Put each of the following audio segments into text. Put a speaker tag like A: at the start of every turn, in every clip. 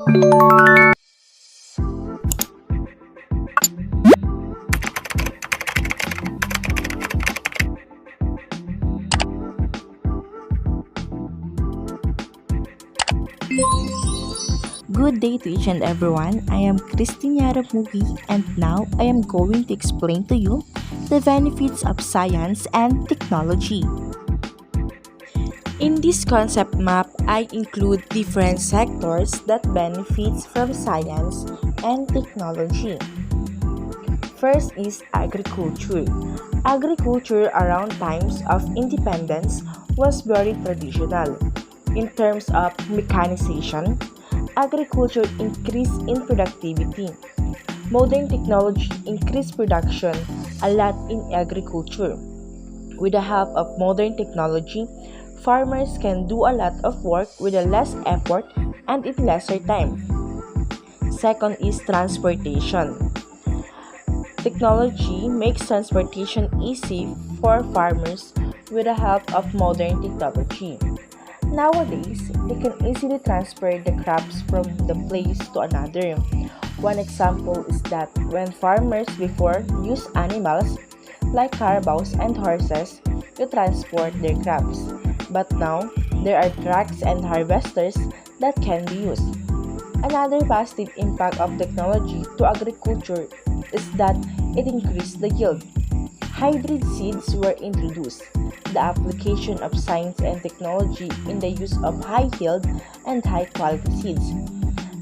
A: Good day to each and everyone. I am Christina Ramugi and now I am going to explain to you the benefits of science and technology. In this concept map, I include different sectors that benefits from science and technology. First is agriculture. Agriculture around times of independence was very traditional. In terms of mechanization, agriculture increased in productivity. Modern technology increased production a lot in agriculture. With the help of modern technology, farmers can do a lot of work with a less effort and in lesser time. Second is transportation. Technology makes transportation easy for farmers with the help of modern technology. Nowadays, they can easily transfer the crops from the place to another. One example is that when farmers before used animals like carabaos and horses to transport their crops, but now there are trucks and harvesters that can be used. Another positive impact of technology to agriculture is that it increased the yield. Hybrid seeds were introduced. The application of science and technology in the use of high yield and high quality seeds.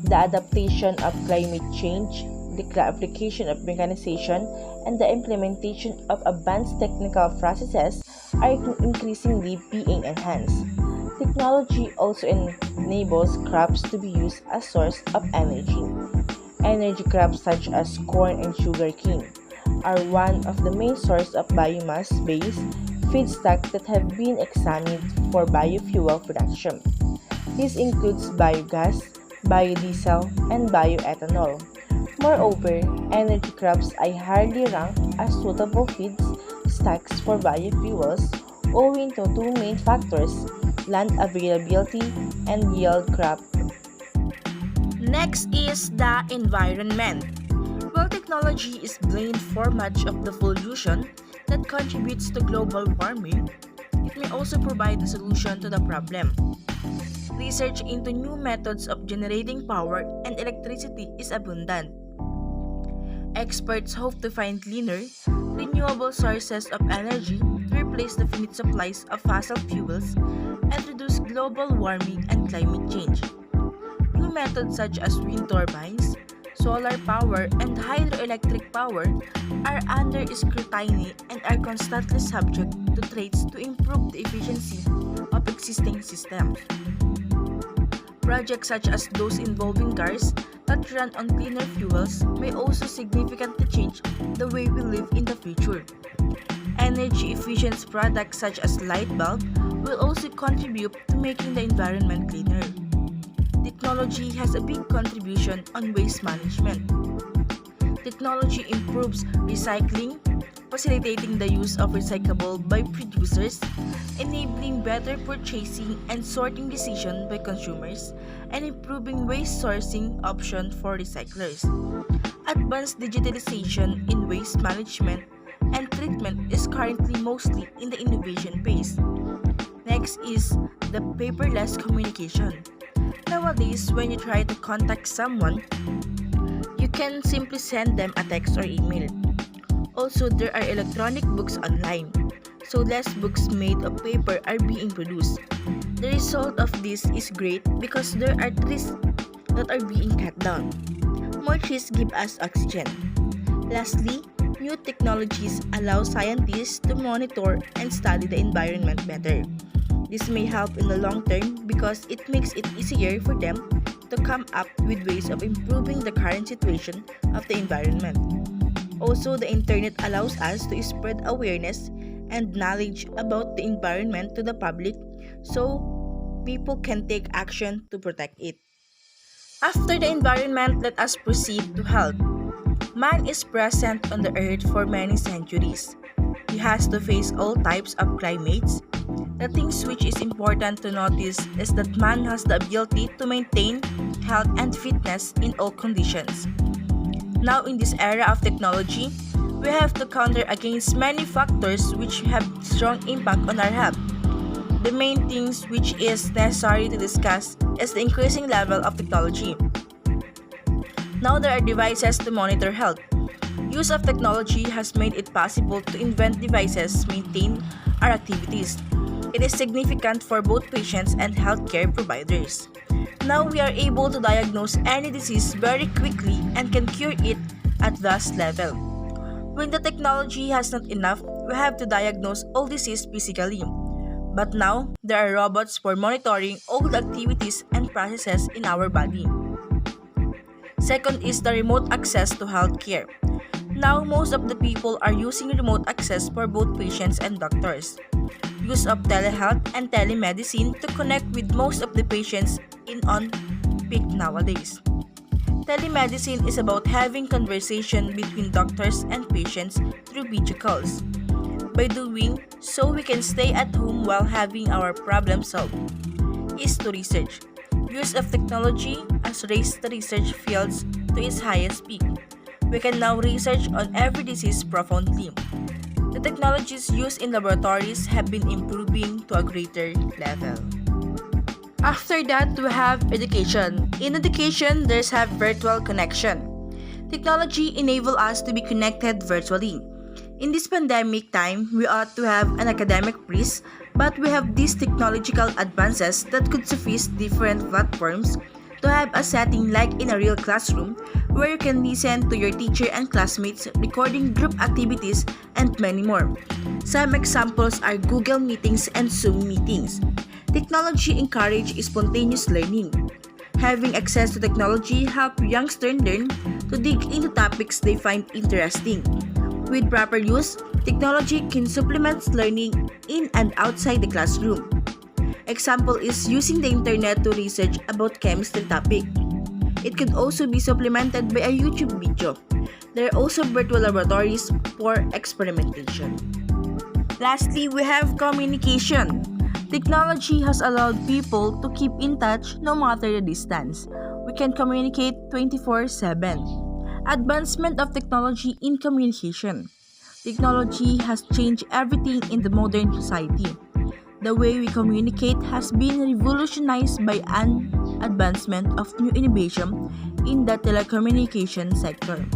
A: The adaptation of climate change, the application of mechanization, and the implementation of advanced technical processes are increasingly being enhanced. Technology also enables crops to be used as source of energy. Energy crops such as corn and sugarcane are one of the main sources of biomass-based feedstock that have been examined for biofuel production. This includes biogas, biodiesel, and bioethanol. Moreover, energy crops are highly ranked as suitable feedstocks for biofuels owing to two main factors: land availability and yield crop. Next is the environment. While technology is blamed for much of the pollution that contributes to global warming, it may also provide a solution to the problem. Research into new methods of generating power and electricity is abundant. Experts hope to find cleaner, renewable sources of energy to replace the finite supplies of fossil fuels and reduce global warming and climate change. New methods such as wind turbines, solar power, and hydroelectric power are under scrutiny and are constantly subject to threats to improve the efficiency of existing systems. Projects such as those involving cars that run on cleaner fuels may also significantly change the way we live in the future. Energy efficient products such as light bulb will also contribute to making the environment cleaner. Technology has a big contribution on waste management. Technology improves recycling, facilitating the use of recyclable by producers, enabling better purchasing and sorting decisions by consumers, and improving waste sourcing options for recyclers. Advanced digitalization in waste management and treatment is currently mostly in the innovation phase. Next is the paperless communication. Nowadays, when you try to contact someone, you can simply send them a text or email. Also, there are electronic books online, so less books made of paper are being produced. The result of this is great because there are trees that are being cut down. More trees give us oxygen. Lastly, new technologies allow scientists to monitor and study the environment better. This may help in the long term because it makes it easier for them to come up with ways of improving the current situation of the environment. Also, the internet allows us to spread awareness and knowledge about the environment to the public so people can take action to protect it. After the environment, let us proceed to health. Man is present on the earth for many centuries. He has to face all types of climates, The things which is important to notice is that man has the ability to maintain health and fitness in all conditions. Now in this era of technology, we have to counter against many factors which have strong impact on our health. The main things which is necessary to discuss is the increasing level of technology. Now there are devices to monitor health. Use of technology has made it possible to invent devices maintain our activities. It is significant for both patients and healthcare providers. Now we are able to diagnose any disease very quickly and can cure it at vast level. When the technology has not enough, we have to diagnose all disease physically. But now, there are robots for monitoring all the activities and processes in our body. Second is the remote access to healthcare. Now, most of the people are using remote access for both patients and doctors. Use of telehealth and telemedicine to connect with most of the patients in on peak nowadays. Telemedicine is about having conversation between doctors and patients through video calls. By doing so, we can stay at home while having our problem solved. Is to research. Use of technology has raised the research fields to its highest peak. We can now research on every disease profoundly. The technologies used in laboratories have been improving to a greater level. After that, we have education. In education, there's have virtual connection. Technology enable us to be connected virtually. In this pandemic time, we ought to have an academic breeze, but we have these technological advances that could suffice different platforms to have a setting like in a real classroom where you can listen to your teacher and classmates recording group activities and many more. Some examples are Google Meetings and Zoom meetings. Technology encourages spontaneous learning. Having access to technology helps youngsters learn to dig into topics they find interesting. With proper use, technology can supplement learning in and outside the classroom. Example is using the internet to research about chemistry topic. It could also be supplemented by a YouTube video. There are also virtual laboratories for experimentation. Lastly, we have communication. Technology has allowed people to keep in touch no matter the distance. We can communicate 24/7. Advancement of technology in communication. Technology has changed everything in the modern society. The way we communicate has been revolutionized by an advancement of new innovation in the telecommunication sector.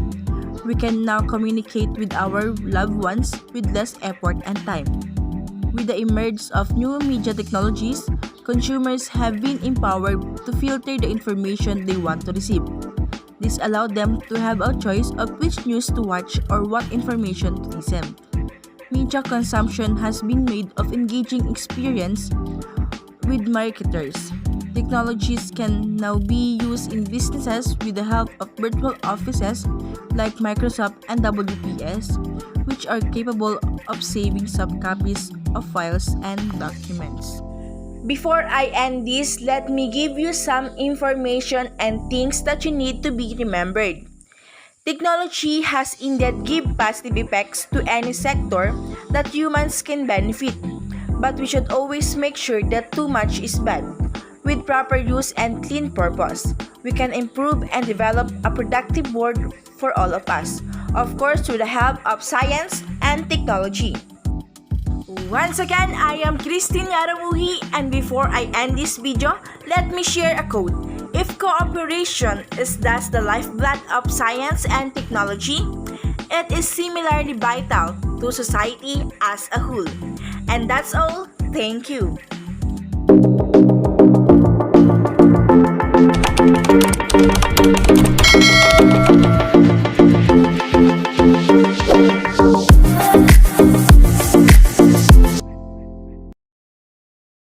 A: We can now communicate with our loved ones with less effort and time. With the emergence of new media technologies, consumers have been empowered to filter the information they want to receive. This allowed them to have a choice of which news to watch or what information to listen. Media consumption has been made of engaging experience with marketers. Technologies can now be used in businesses with the help of virtual offices like Microsoft and WPS, which are capable of saving subcopies of files and documents. Before I end this, let me give you some information and things that you need to be remembered. Technology has indeed give positive effects to any sector that humans can benefit, but we should always make sure that too much is bad. With proper use and clean purpose, we can improve and develop a productive world for all of us, of course through the help of science and technology. Once again, I am Christine Yaramuhi, and before I end this video, let me share a quote. If cooperation is thus the lifeblood of science and technology, it is similarly vital to society as a whole. And that's all. Thank you.